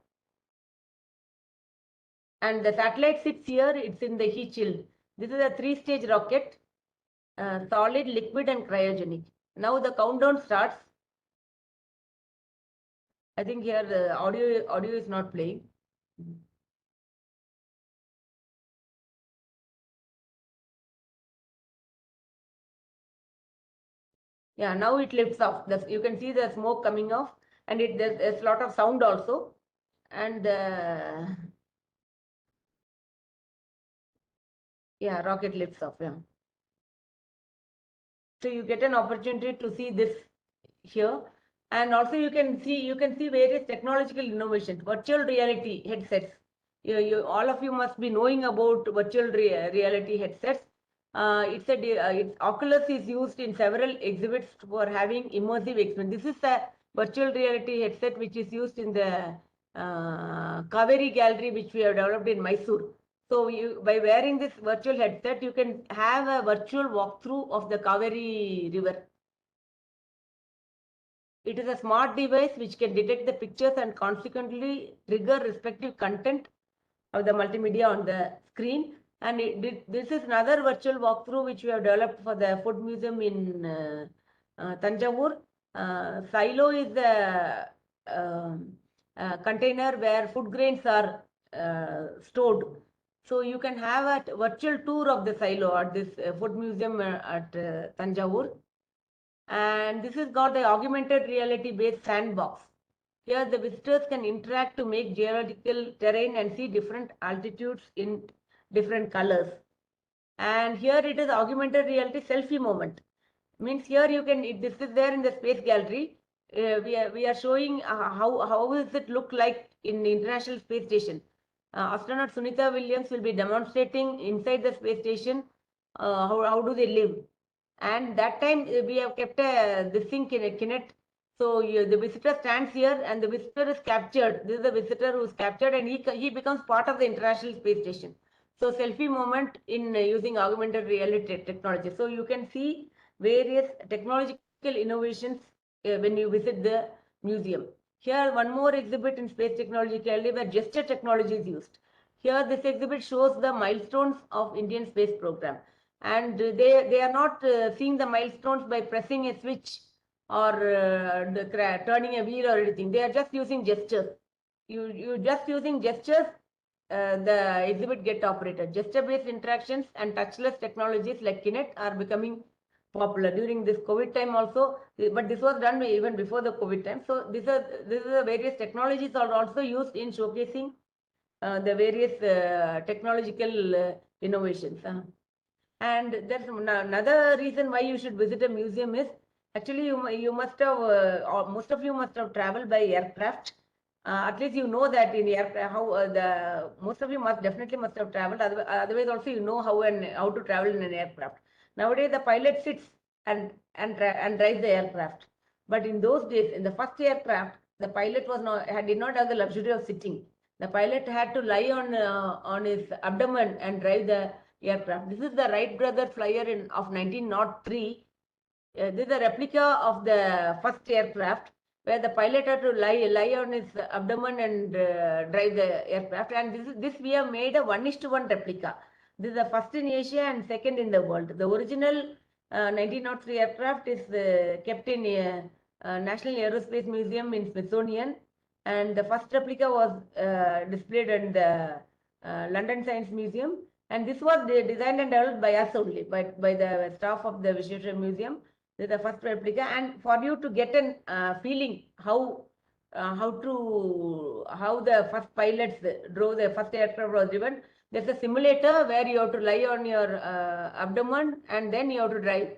And the satellite sits here. It's in the heat shield. This is a 3-stage rocket, solid, liquid, and cryogenic. Now the countdown starts. I think here the audio is not playing. Yeah, now it lifts off. You can see the smoke coming off, and there's a lot of sound also. And yeah, rocket lifts off. Yeah. So you get an opportunity to see this here, and also you can see various technological innovations. Virtual reality headsets. All of you must be knowing about virtual reality headsets. Oculus is used in several exhibits for having immersive experience. This is a virtual reality headset which is used in the Kaveri Gallery, which we have developed in Mysore. So by wearing this virtual headset, you can have a virtual walkthrough of the Kaveri river. It is a smart device which can detect the pictures and consequently trigger respective content of the multimedia on the screen. And this is another virtual walkthrough which we have developed for the food museum in Tanjavur. Silo is the container where food grains are stored. So you can have a virtual tour of the silo at this food museum at Tanjavur. And this has got the augmented reality based sandbox. Here the visitors can interact to make geological terrain and see different altitudes in different colors. And here it is augmented reality selfie moment. Means here you can, this is there in the space gallery. We are showing how does it look like in the International Space Station. Astronaut Sunita Williams will be demonstrating inside the space station how do they live. And that time we have kept this thing Kinect. So the visitor stands here and the visitor is captured. This is the visitor who is captured, and he becomes part of the International Space Station. So selfie moment in using augmented reality technology. So you can see various technological innovations when you visit the museum. Here one more exhibit in space technology gallery where gesture technology is used. Here this exhibit shows the milestones of Indian space program. and they are not seeing the milestones by pressing a switch or turning a wheel or anything. They are just using gestures. You just using gestures, the exhibit get operated. Gesture-based interactions and touchless technologies like Kinect are becoming popular during this COVID time also, but this was done even before the COVID time. So these are the various technologies are also used in showcasing the various technological innovations. And there's another reason why you should visit a museum is actually you must have or most of you must have traveled by aircraft. At least you know that in aircraft how the most of you definitely must have traveled. Otherwise also you know how to travel in an aircraft. Nowadays the pilot sits and drives the aircraft. But in those days, in the first aircraft, the pilot did not have the luxury of sitting. The pilot had to lie on his abdomen and drive the aircraft. This is the Wright brothers flyer of 1903. This is a replica of the first aircraft where the pilot had to lie on his abdomen and drive the aircraft. And this we have made a 1:1 replica. This is the first in Asia and second in the world. The original 1903 aircraft is kept in National Aerospace Museum in Smithsonian, and the first replica was displayed in the London Science Museum. And this was designed and developed by us only, by the staff of the Visvesvaraya Museum. This is the first replica, and for you to get a feeling how the first pilots drove the first aircraft was driven, there's a simulator where you have to lie on your abdomen and then you have to drive.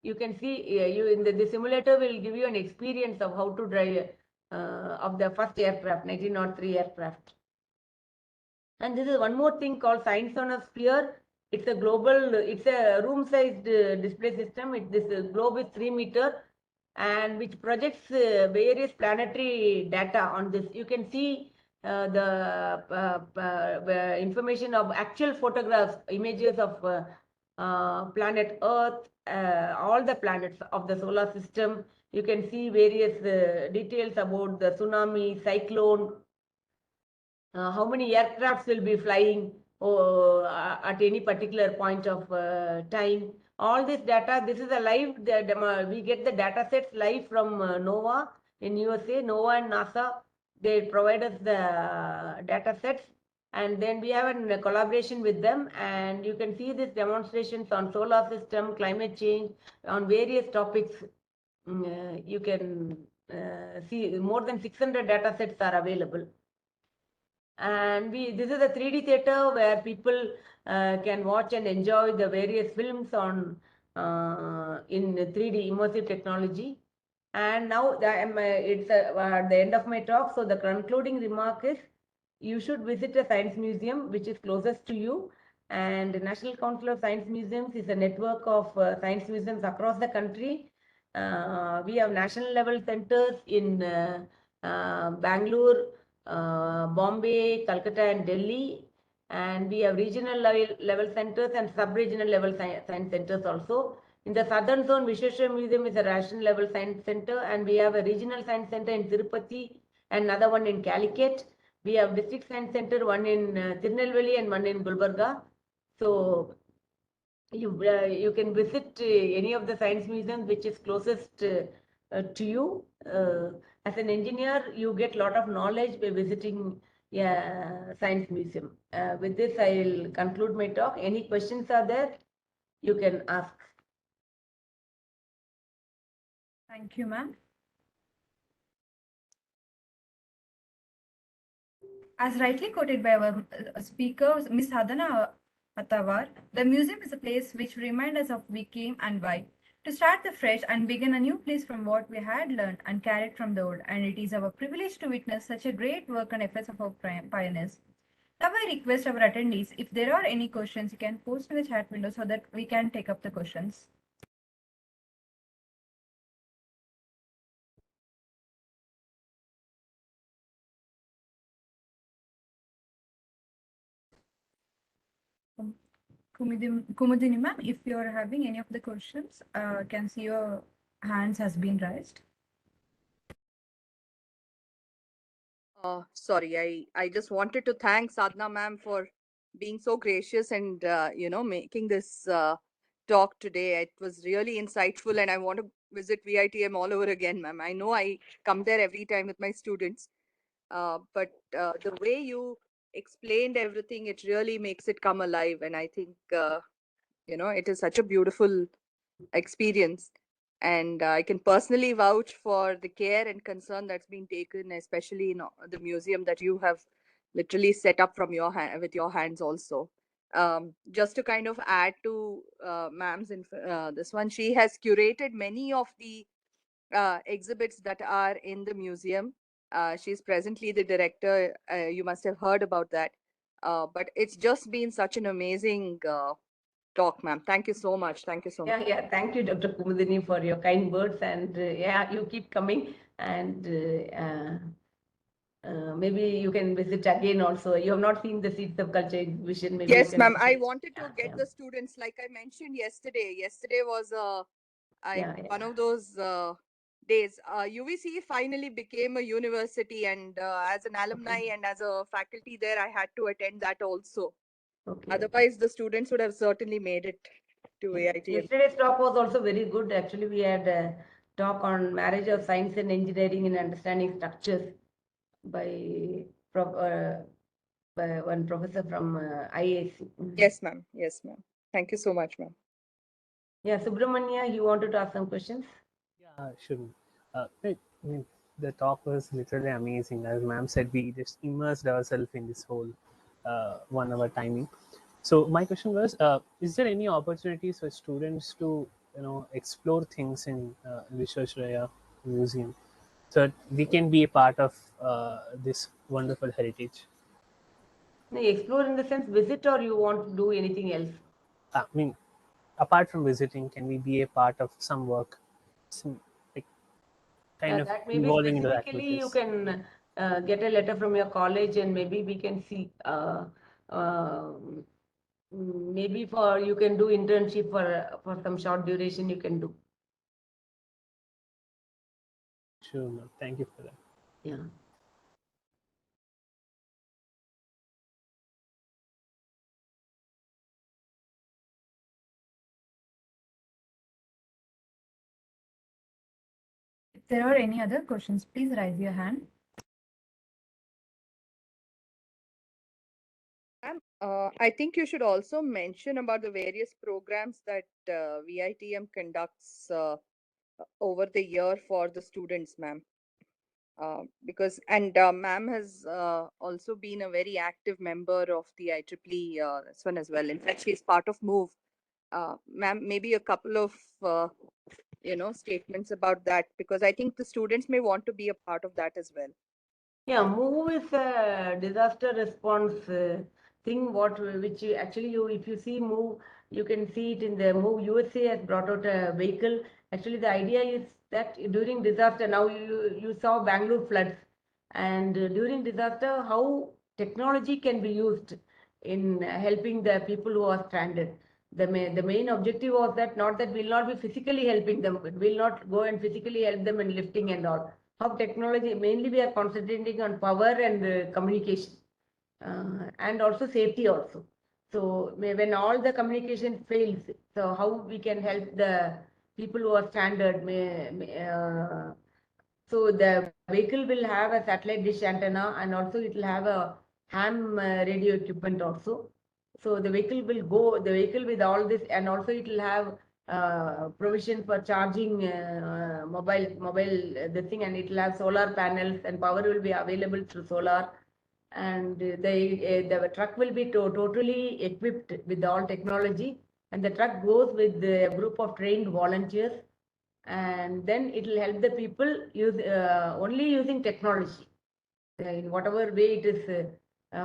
You can see you in the simulator will give you an experience of how to drive of the first aircraft, 1903 aircraft. And this is one more thing called Science on a Sphere. It's a global, it's a room-sized display system. This globe is 3 meters and which projects various planetary data on this. You can see the information of actual photographs, images of planet Earth, all the planets of the solar system. You can see various details about the tsunami, cyclone, how many aircrafts will be flying at any particular point of time. All this data, this is a live, we get the data sets live from NOAA in USA. NOAA and NASA, they provide us the data sets, and then we have a collaboration with them, and you can see these demonstrations on solar system, climate change, on various topics. You can see more than 600 data sets are available. And this is a 3D theater where people can watch and enjoy the various films on in 3D immersive technology. And now it's at the end of my talk. So the concluding remark is, you should visit a science museum which is closest to you. And the National Council of Science Museums is a network of science museums across the country. We have national level centers in Bangalore, Bombay, Calcutta and Delhi, and we have regional level centers and sub-regional level science centers also. In the southern zone, Visvesvaraya Museum is a national level science center, and we have a regional science center in Tirupati and another one in Calicut. We have district science center, one in Tirunelveli and one in Gulbarga. So you can visit any of the science museums which is closest to you. As an engineer, you get a lot of knowledge by visiting science museum. With this, I will conclude my talk. Any questions are there? You can ask. Thank you, ma'am. As rightly quoted by our speaker, Ms. Sadhana Atawar, the museum is a place which reminds us of we came and why. To start the fresh and begin a new place from what we had learned and carried from the old, and it is our privilege to witness such a great work and efforts of our pioneers. Now I request our attendees, if there are any questions, you can post in the chat window so that we can take up the questions. Kumudini ma'am, if you are having any of the questions, can see your hands has been raised. Sorry, I just wanted to thank Sadhana ma'am for being so gracious and making this talk today. It was really insightful, and I want to visit VITM all over again, ma'am. I know I come there every time with my students, but the way you explained everything, it really makes it come alive. And I think, it is such a beautiful experience. And I can personally vouch for the care and concern that's been taken, especially in the museum that you have literally set up from your with your hands also. Just to kind of add to ma'am's this one, she has curated many of the exhibits that are in the museum. She's presently the director. You must have heard about that. But it's just been such an amazing talk, ma'am. Thank you so much. Thank you so much. Yeah. Thank you, Dr. Kumudini, for your kind words. And you keep coming. And maybe you can visit again also. You have not seen the Seeds of Culture exhibition. Maybe you Yes, can ma'am. I visit. wanted to get the students, like I mentioned yesterday. Yesterday was one of those days. UVC finally became a university, and as an alumni and as a faculty there, I had to attend that also. Okay. Otherwise, the students would have certainly made it to AITM. Yesterday's talk was also very good. Actually, we had a talk on marriage of science and engineering in understanding structures by one professor from IAC. Yes, ma'am. Yes, ma'am. Thank you so much, ma'am. Yeah, Subramania, you wanted to ask some questions? Yeah, sure. I mean, the talk was literally amazing. As ma'am said, we just immersed ourselves in this whole 1 hour timing. So my question was, is there any opportunities for students to, explore things in Visvesvaraya Museum so that we can be a part of this wonderful heritage? No, explore in the sense visit, or you want to do anything else? I mean, apart from visiting, can we be a part of some work, some like kind of That maybe involving in the specifically you activities? can get a letter from your college, and maybe we can see. Maybe you can do internship for some short duration. You can do. Sure, ma'am. Thank you for that. Yeah. If there are any other questions, please raise your hand. Ma'am, I think you should also mention about the various programs that VITM conducts over the year for the students, ma'am. Because ma'am has also been a very active member of the IEEE this one as well. In fact, she's part of MOVE. Ma'am, maybe a couple of statements about that, because I think the students may want to be a part of that as well. Yeah, MOVE is a disaster response thing. Which actually if you see MOVE, you can see it in the MOVE. USA has brought out a vehicle. Actually, the idea is that during disaster, now you saw Bangalore floods, and during disaster, how technology can be used in helping the people who are stranded. The main objective was that not that we'll not be physically helping them, but we'll not go and physically help them in lifting and all. How technology, mainly we are concentrating on power and communication and also safety also. So when all the communication fails, so how we can help the people who are stranded. So the vehicle will have a satellite dish antenna, and also it will have a ham radio equipment also. So the vehicle with all this, and also it will have provision for charging mobile the thing, and it will have solar panels, and power will be available through solar. And the truck will be totally equipped with all technology, and the truck goes with a group of trained volunteers, and then it will help the people use only using technology in whatever way it is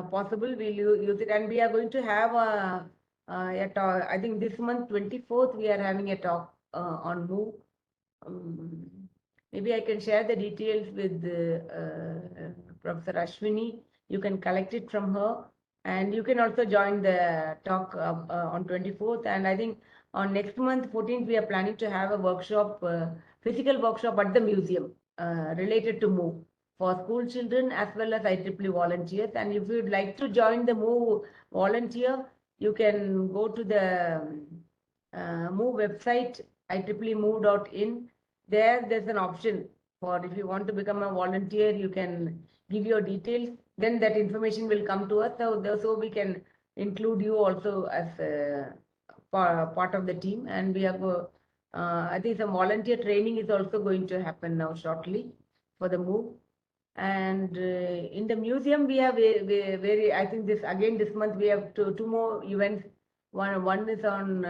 possible. We'll use it, and we are going to have a talk. I think this month 24th we are having a talk on MOVE. Maybe I can share the details with Professor Ashwini. You can collect it from her, and you can also join the talk on 24th. And I think on next month 14th we are planning to have a workshop, physical workshop at the museum related to MOVE for school children as well as IEEE volunteers. And if you'd like to join the MOVE volunteer, you can go to the Move website, IEEE there's an option for if you want to become a volunteer, you can give your details. Then that information will come to us. So we can include you also as a part of the team. And we have, I think some volunteer training is also going to happen now shortly for the move. And in the museum, we have very, I think this month we have two more events. One is on,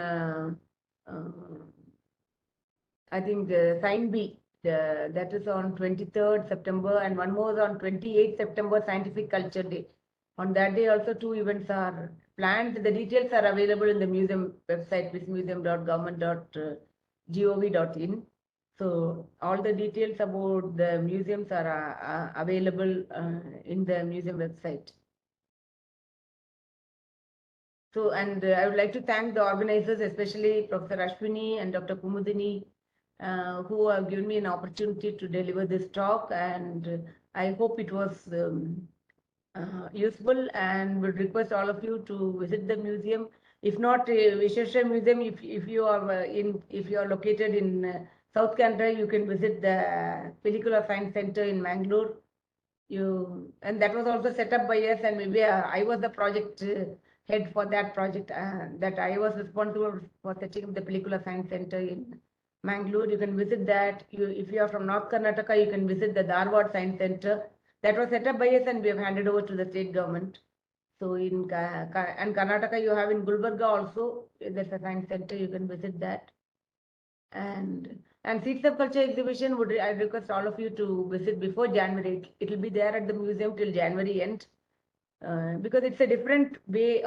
I think Sign B, that is on 23rd September, and one more is on 28th September, Scientific Culture Day. On that day also two events are planned. The details are available in the museum website, museum.government.gov.in. So all the details about the museums are available in the museum website. So, and I would like to thank the organizers, especially Professor Ashwini and Dr. Kumudini, who have given me an opportunity to deliver this talk. And I hope it was useful, and would request all of you to visit the museum. If not, Visvesvaraya Museum, if you are located in South Canara, you can visit the Pellicular Science Center in Mangalore. And that was also set up by us, and maybe I was the project head for that project. That I was responsible for setting up the Pellicular Science Center in Mangalore. You can visit that. If you are from North Karnataka, you can visit the Dharwad Science Center. That was set up by us, and we have handed over to the state government. So in and Karnataka, you have in Gulbarga also, there's a science center, you can visit that. And Seeds of Culture exhibition, I request all of you to visit before January. It will be there at the museum till January end. Because it's a different way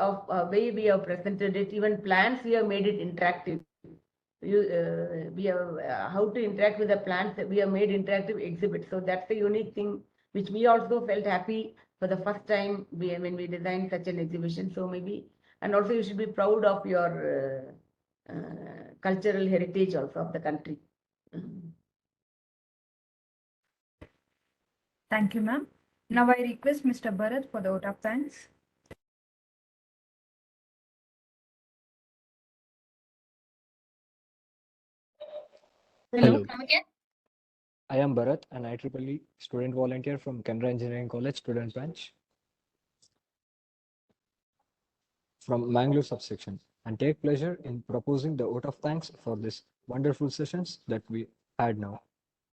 we have presented it. Even plants, we have made it interactive. We have how to interact with the plants. We have made interactive exhibits. So that's the unique thing, which we also felt happy for the first time when we designed such an exhibition. So maybe, and also you should be proud of your cultural heritage also of the country. Thank you, ma'am. Now I request Mr. Bharat for the vote of thanks. Hello, Hello. come again. I am Bharat, an IEEE student volunteer from Canara Engineering College student branch from Mangalore subsection, and take pleasure in proposing the vote of thanks for this wonderful sessions that we had now.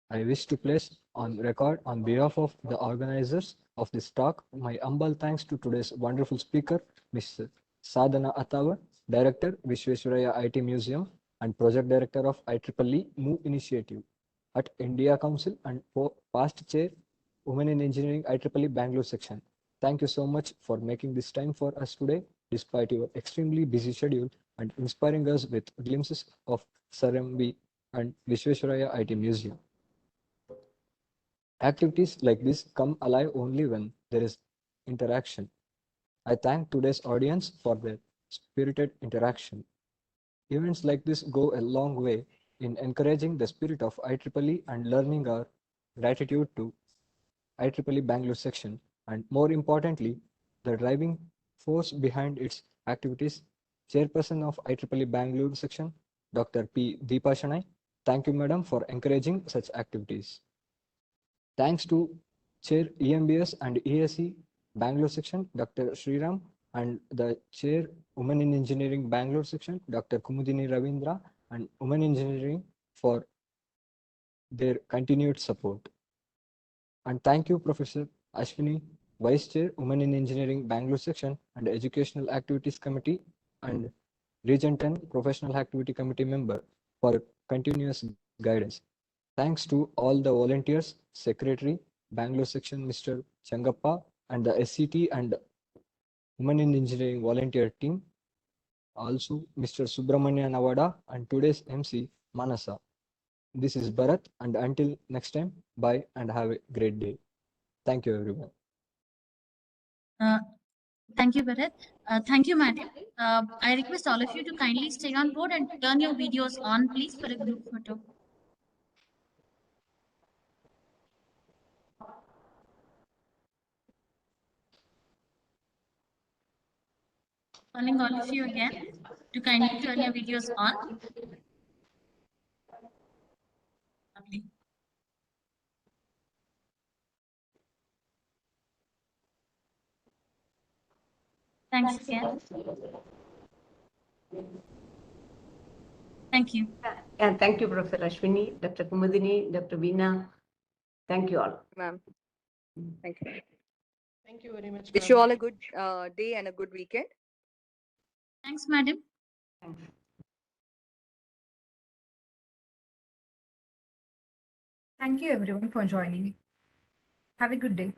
I wish to place on record on behalf of the organizers of this talk my humble thanks to today's wonderful speaker, Ms. Sadhana Athavar, Director, Visvesvaraya IT Museum, and Project Director of IEEE MOVE Initiative at India Council, and past chair, Women in Engineering IEEE Bangalore section. Thank you so much for making this time for us today, despite your extremely busy schedule, and inspiring us with glimpses of SRMB and Visvesvaraya IT Museum. Activities like this come alive only when there is interaction. I thank today's audience for their spirited interaction. Events like this go a long way in encouraging the spirit of IEEE and learning our gratitude to IEEE Bangalore section, and more importantly, the driving force behind its activities, Chairperson of IEEE Bangalore section, Dr. P. Deepa Shanai. Thank you, Madam, for encouraging such activities. Thanks to Chair EMBS and ESE Bangalore section, Dr. Sriram, and the Chair Women in Engineering Bangalore section, Dr. Kumudini Ravindra, and Women Engineering for their continued support. And thank you, Professor Ashwini, Vice Chair, Women in Engineering Bangalore section, and Educational Activities Committee, and Region 10 Professional Activity Committee member for continuous guidance. Thanks to all the volunteers, Secretary, Bangalore section, Mr. Changappa, and the SCT and Women in Engineering volunteer team. Also, Mr. Subramanya Nawada and today's MC, Manasa. This is Bharat, and until next time, bye and have a great day. Thank you, everyone. Thank you, Bharat. Thank you, madam. I request all of you to kindly stay on board and turn your videos on, please, for a group photo. Calling all of you again. to kindly turn your videos on. Lovely. Thanks again. Thank you. And thank you, Professor Ashwini, Dr. Kumudini, Dr. Veena. Thank you all. Ma'am. Thank you. Thank you very much. Wish you all a good day and a good weekend. Thanks, madam. Thanks. Thank you everyone for joining. Have a good day.